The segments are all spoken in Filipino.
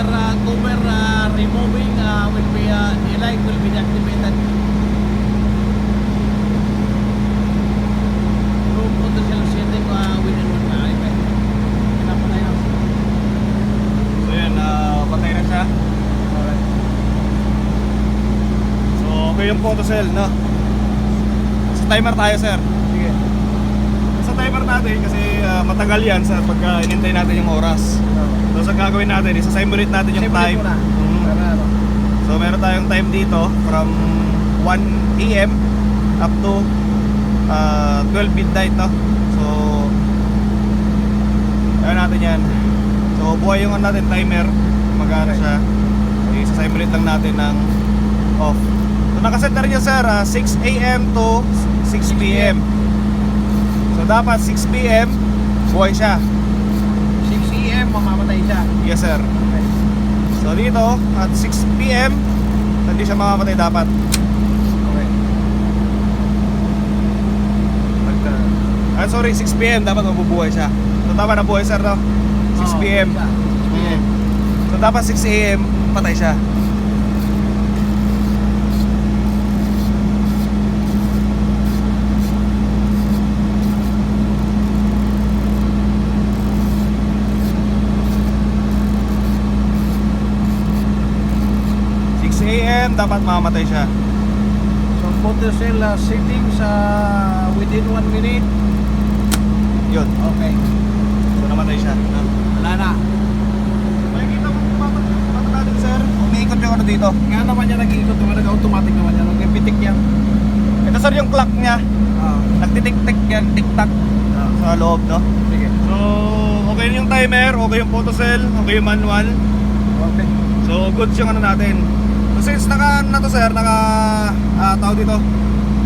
after cover removing will be the light will be deactivated. Room potential setting within 1 minute. Kinapa na yun. So yun, patay na siya. Alright. So okay yung photo cell, no? Sa timer tayo, sir. Sige. Sa timer natin kasi matagal yan sa pagka inintay natin yung oras. So sa gagawin natin, isa-simulate natin yung Simulate time. mo na. Para ano? So meron tayong time dito from 1 AM up to 12 midnight, no? So ayun natin yan. So buhay yung natin timer, magana siya. So isa-simulate lang natin ng off. So nakaset na rin yan, sir, 6 AM to 6 PM. So dapat 6 PM buhay siya. 6 AM mamamatay siya. Yes, sir. Okay. So dito at 6 PM hindi siya mamamatay dapat. Okay. Sorry, 6 PM dapat mabubuhay siya. So tama na buhay, sir, no? 6 PM. siya. 6 PM. So dapat 6 AM patay siya. AM dapat mamamatay siya. So photo cell settings within 1 minute. Yun. Okay. So namatay siya. Wala na. Makikita mo kung natin, sir. Umiikot yung ano dito. Nga naman niya nag-iikot naman, nag-automatic naman yan. Nag-pitik yan. Ito, sir, yung clock niya. Ah. Nagtitik-tik yan, tik-tak sa loob, no? Sige. So, okay yung timer, okay yung photo cell, okay yung manual. Okay. So, goods yung ano natin. So, since naka, na to, sir, tawag dito,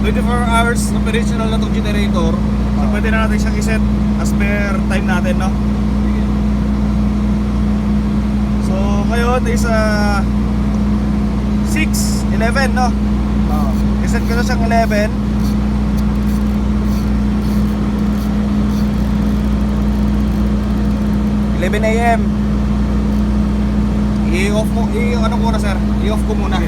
24 hours operational na itong generator. So, pwede na natin siyang iset as per time natin, no? Sige. So, ngayon is 6:11, no? Ah. Iset ko na siyang 11. AM. I-off mo, ano ko na, sir? I-off ko muna.